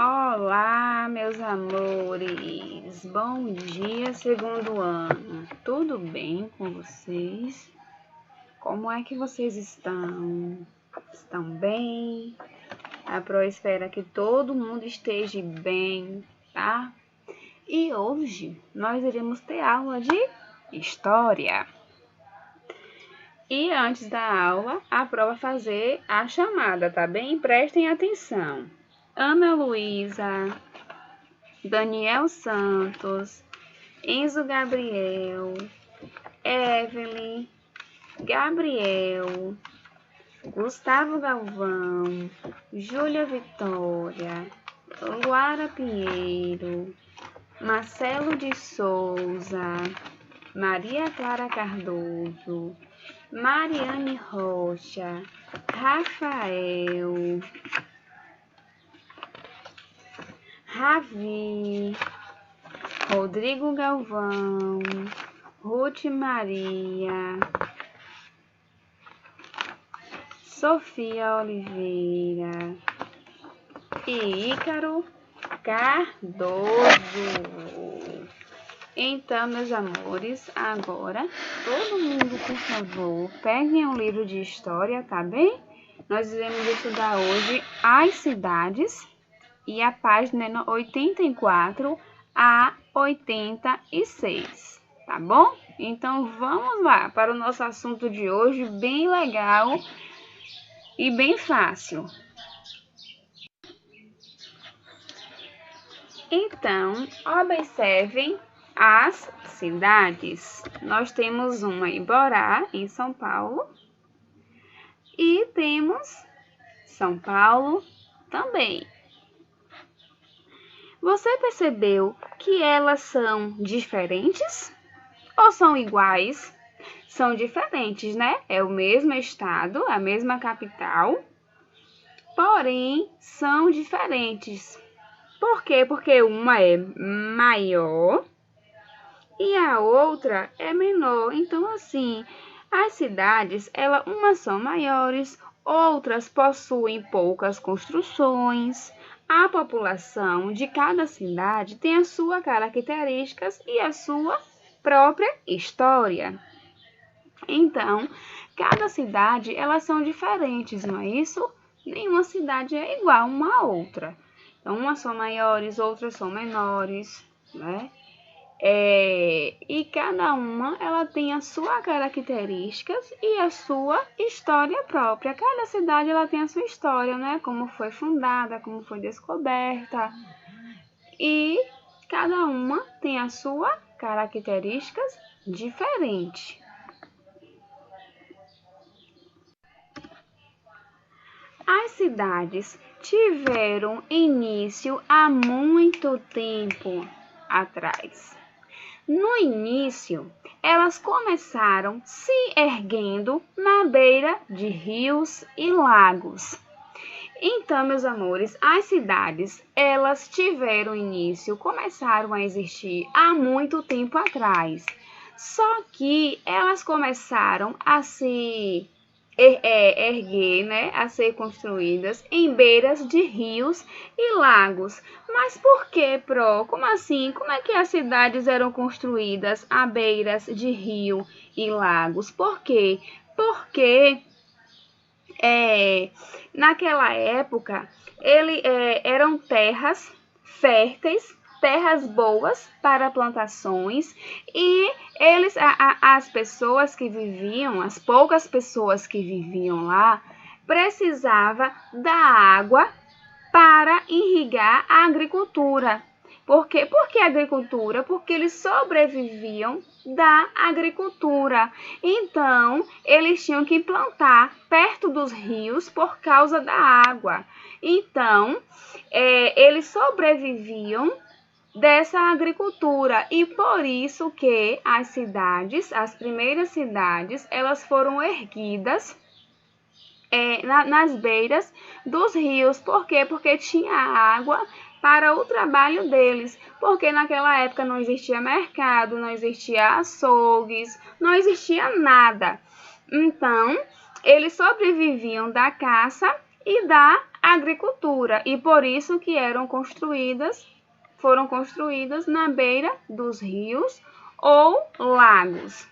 Olá, meus amores! Bom dia, segundo ano. Tudo bem com vocês? Como é que vocês estão? Estão bem? A Pro espera que todo mundo esteja bem, tá? E hoje nós iremos ter aula de História. E antes da aula, a Pro vai fazer a chamada, tá bem? Prestem atenção. Ana Luísa, Daniel Santos, Enzo Gabriel, Evelyn, Gabriel, Gustavo Galvão, Júlia Vitória, Luara Pinheiro, Marcelo de Souza, Maria Clara Cardoso, Mariane Rocha, Rafael, Ravi, Rodrigo Galvão, Ruth Maria, Sofia Oliveira e Ícaro Cardoso. Então, meus amores, agora todo mundo, por favor, peguem um livro de história, tá bem? Nós iremos estudar hoje as cidades e a página 84 a 86, tá bom? Então, vamos lá para o nosso assunto de hoje, bem legal e bem fácil. Então, observem as cidades. Nós temos uma em Borá, em São Paulo, e temos São Paulo também. Você percebeu que elas são diferentes ou são iguais? São diferentes, né? É o mesmo estado, a mesma capital, porém são diferentes. Por quê? Porque uma é maior e a outra é menor. Então, assim, as cidades, umas são maiores, outras possuem poucas construções. A população de cada cidade tem as suas características e a sua própria história. Então, cada cidade, elas são diferentes, não é isso? Nenhuma cidade é igual uma à outra. Então, umas são maiores, outras são menores, né? E cada uma, ela tem as suas características e a sua história própria. Cada cidade, ela tem a sua história, né? Como foi fundada, como foi descoberta. E cada uma tem as suas características diferentes. As cidades tiveram início há muito tempo atrás. No início, elas começaram se erguendo na beira de rios e lagos. Então, meus amores, as cidades, elas tiveram início, começaram a existir há muito tempo atrás. Só que elas começaram a se erguer, né, a ser construídas em beiras de rios e lagos. Mas por que, Pro? Como assim? Como é que as cidades eram construídas à beiras de rio e lagos? Por quê? Porque naquela época eram terras férteis, terras boas para plantações, e as pessoas que viviam, as poucas pessoas que viviam lá, precisavam da água para irrigar a agricultura. Por quê? Por que agricultura? Porque eles sobreviviam da agricultura. Então, eles tinham que plantar perto dos rios por causa da água. Então, eles sobreviviam dessa agricultura, e por isso que as cidades, as primeiras cidades, elas foram erguidas nas beiras dos rios. Por quê? Porque tinha água para o trabalho deles, porque naquela época não existia mercado, não existia açougues, não existia nada. Então, eles sobreviviam da caça e da agricultura, e por isso que foram construídas na beira dos rios ou lagos.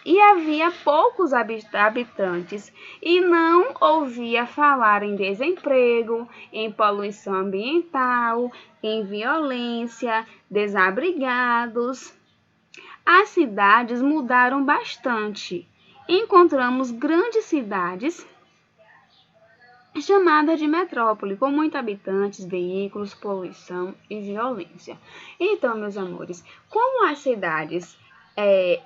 E havia poucos habitantes, e não ouvia falar em desemprego, em poluição ambiental, em violência, desabrigados. As cidades mudaram bastante. Encontramos grandes cidades chamadas de metrópole, com muitos habitantes, veículos, poluição e violência. Então, meus amores, como as cidades,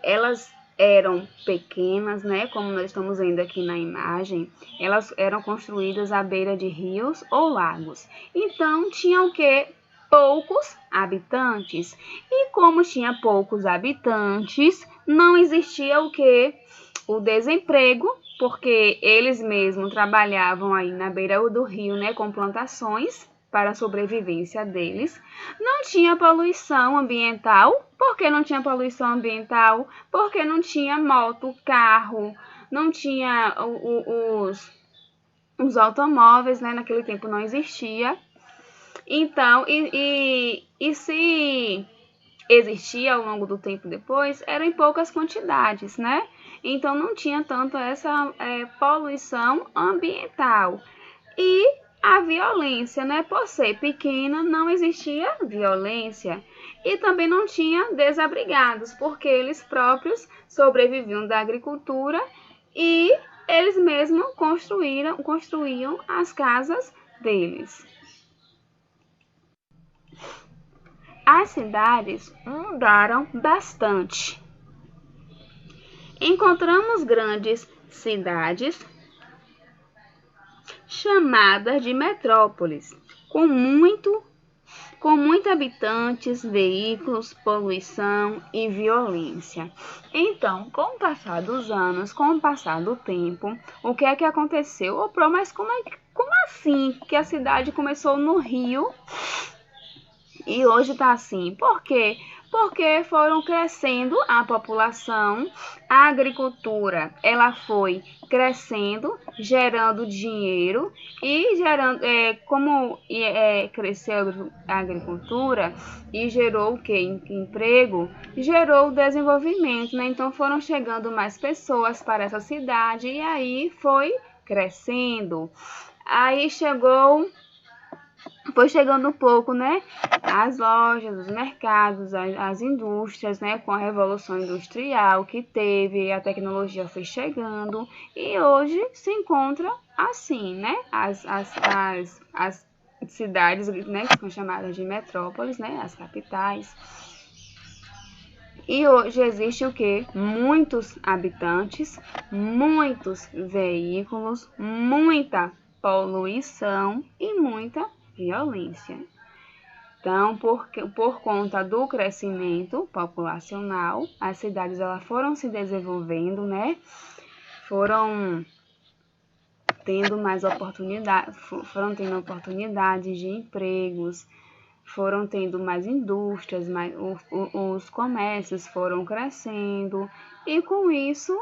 elas eram pequenas, né? Como nós estamos vendo aqui na imagem, elas eram construídas à beira de rios ou lagos. Então, tinha o quê? Poucos habitantes. E como tinha poucos habitantes, não existia o quê? O desemprego, porque eles mesmos trabalhavam aí na beira do rio, né, com plantações para a sobrevivência deles. Não tinha poluição ambiental. Por que não tinha poluição ambiental? Porque não tinha moto, carro, não tinha os automóveis, né? Naquele tempo não existia. Então, e se existia ao longo do tempo depois, era em poucas quantidades, né? Então, não tinha tanto essa poluição ambiental. E a violência, né? Por ser pequena, não existia violência. E também não tinha desabrigados, porque eles próprios sobreviviam da agricultura e eles mesmos construíam as casas deles. As cidades mudaram bastante. Encontramos grandes cidades chamadas de metrópoles, com muitos habitantes, veículos, poluição e violência. Então, com o passar dos anos, com o passar do tempo, o que é que aconteceu? Oprô, mas como assim que a cidade começou no Rio e hoje está assim? Por quê? Porque foram crescendo a população, a agricultura, ela foi crescendo, gerando dinheiro e gerando, cresceu a agricultura e gerou o quê? Emprego, gerou desenvolvimento, né? Então foram chegando mais pessoas para essa cidade e aí foi crescendo. Aí foi chegando um pouco, né, as lojas, os mercados, as indústrias, né, com a Revolução Industrial que teve, a tecnologia foi chegando e hoje se encontra assim, né, as cidades, né, que são chamadas de metrópoles, né, as capitais. E hoje existe o quê? Muitos habitantes, muitos veículos, muita poluição e muita violência. Então, por conta do crescimento populacional, as cidades foram se desenvolvendo, né? Foram tendo mais oportunidades, foram tendo oportunidades de empregos, foram tendo mais indústrias, os comércios foram crescendo e com isso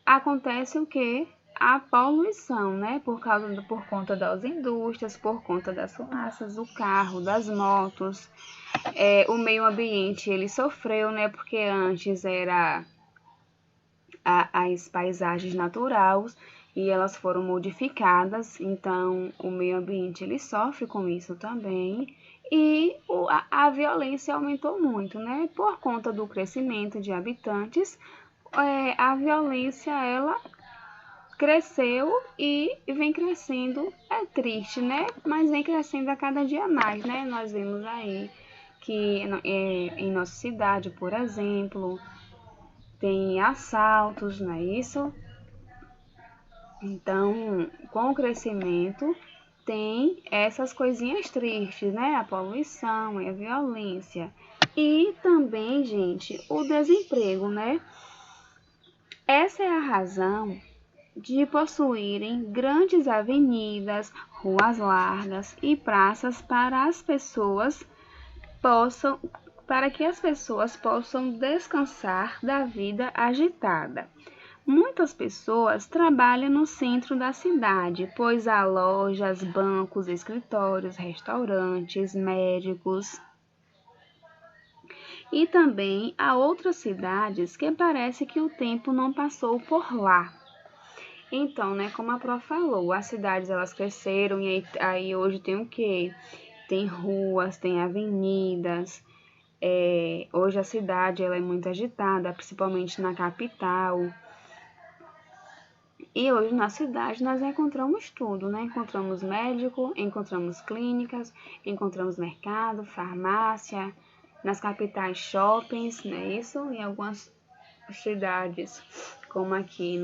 acontece o quê? A poluição, né? Por conta das indústrias, por conta das fumaças do carro, das motos. O meio ambiente ele sofreu, né? Porque antes era as paisagens naturais e elas foram modificadas, então o meio ambiente ele sofre com isso também. E a violência aumentou muito, né? Por conta do crescimento de habitantes, a violência ela cresceu e vem crescendo, é triste, né? Mas vem crescendo a cada dia mais, né? Nós vemos aí que em nossa cidade, por exemplo, tem assaltos, não é isso? Então, com o crescimento, tem essas coisinhas tristes, né? A poluição, a violência. E também, gente, o desemprego, né? Essa é a razão de possuírem grandes avenidas, ruas largas e praças para que as pessoas possam descansar da vida agitada. Muitas pessoas trabalham no centro da cidade, pois há lojas, bancos, escritórios, restaurantes, médicos. E também há outras cidades que parece que o tempo não passou por lá. Então, né, como a Prof falou, as cidades elas cresceram e aí hoje tem o quê? Tem ruas, tem avenidas. Hoje a cidade ela é muito agitada, principalmente na capital. E hoje na cidade nós encontramos tudo, né? Encontramos médico, encontramos clínicas, encontramos mercado, farmácia, nas capitais shoppings, né? Isso em algumas cidades, como aqui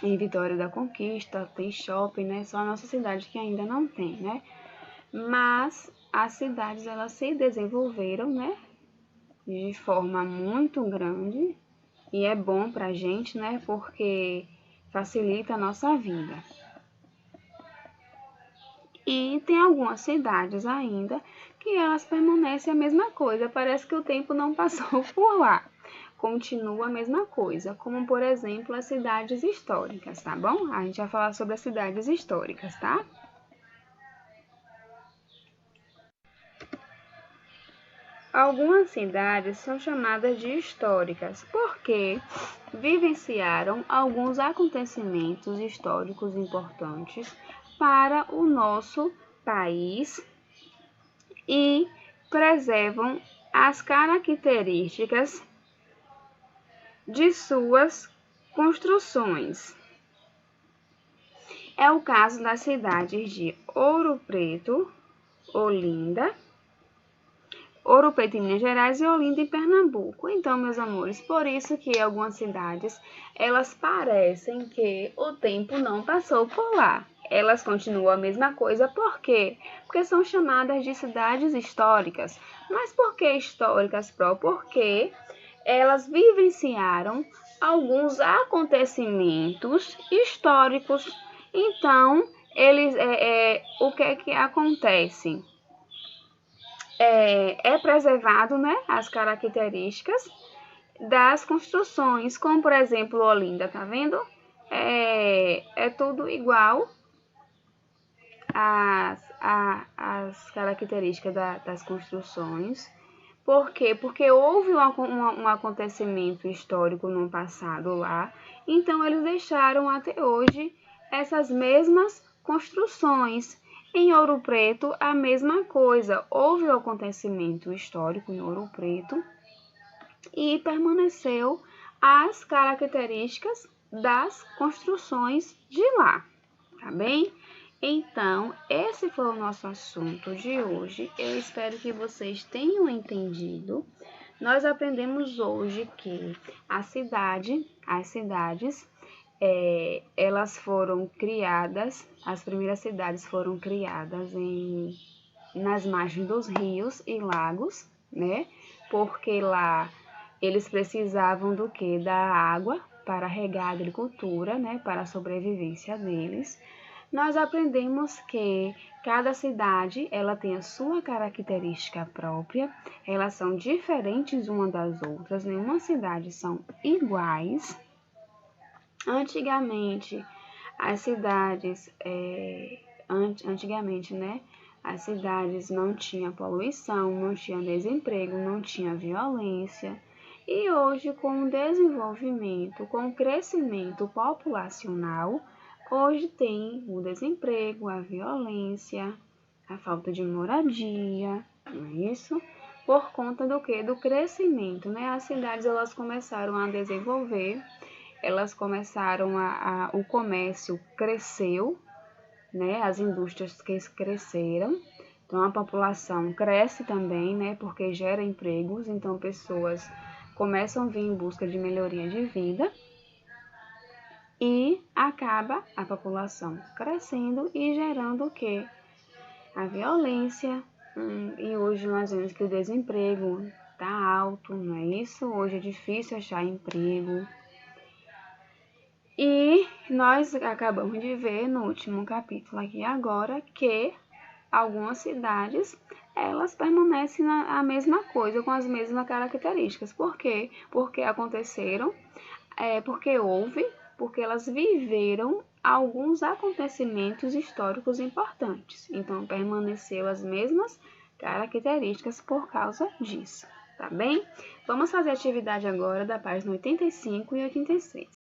em Vitória da Conquista, tem shopping, né? Só a nossa cidade que ainda não tem, né? Mas as cidades elas se desenvolveram, né? De forma muito grande e é bom pra gente, né? Porque facilita a nossa vida. E tem algumas cidades ainda que elas permanecem a mesma coisa, parece que o tempo não passou por lá. Continua a mesma coisa, como por exemplo as cidades históricas, tá bom? A gente vai falar sobre as cidades históricas, tá? Algumas cidades são chamadas de históricas porque vivenciaram alguns acontecimentos históricos importantes para o nosso país e preservam as características de suas construções. É o caso das cidades de Ouro Preto, Olinda, Ouro Preto em Minas Gerais e Olinda em Pernambuco. Então, meus amores, por isso que algumas cidades, elas parecem que o tempo não passou por lá. Elas continuam a mesma coisa, por quê? Porque são chamadas de cidades históricas. Mas por que históricas, Pro? Porque elas vivenciaram alguns acontecimentos históricos. Então, o que é que acontece? É preservado, né, as características das construções, como por exemplo Olinda, tá vendo? É tudo igual as características das construções. Por quê? Porque houve um acontecimento histórico no passado lá, então eles deixaram até hoje essas mesmas construções. Em Ouro Preto, a mesma coisa. Houve um acontecimento histórico em Ouro Preto e permaneceu as características das construções de lá, tá bem? Então, esse foi o nosso assunto de hoje. Eu espero que vocês tenham entendido. Nós aprendemos hoje que as cidades, elas foram criadas, as primeiras cidades foram criadas nas margens dos rios e lagos, né? Porque lá eles precisavam do quê? Da água para regar a agricultura, né? Para a sobrevivência deles. Nós aprendemos que cada cidade ela tem a sua característica própria, elas são diferentes uma das outras, nenhuma cidade são iguais. Antigamente, as cidades, antigamente, né? As cidades não tinham poluição, não tinha desemprego, não tinha violência. E hoje, com o desenvolvimento, com o crescimento populacional, hoje tem o desemprego, a violência, a falta de moradia, não é isso? Por conta do quê? Do crescimento, né? As cidades elas começaram a desenvolver, elas começaram o comércio cresceu, né? As indústrias cresceram, então a população cresce também, né? Porque gera empregos, então pessoas começam a vir em busca de melhoria de vida e acaba a população crescendo e gerando o quê? A violência. E hoje nós vemos que o desemprego está alto, não é isso? Hoje é difícil achar emprego. E nós acabamos de ver no último capítulo aqui agora que algumas cidades elas permanecem a mesma coisa, com as mesmas características. Por quê? Porque aconteceram porque elas viveram alguns acontecimentos históricos importantes. Então, permaneceu as mesmas características por causa disso, tá bem? Vamos fazer a atividade agora da página 85 e 86.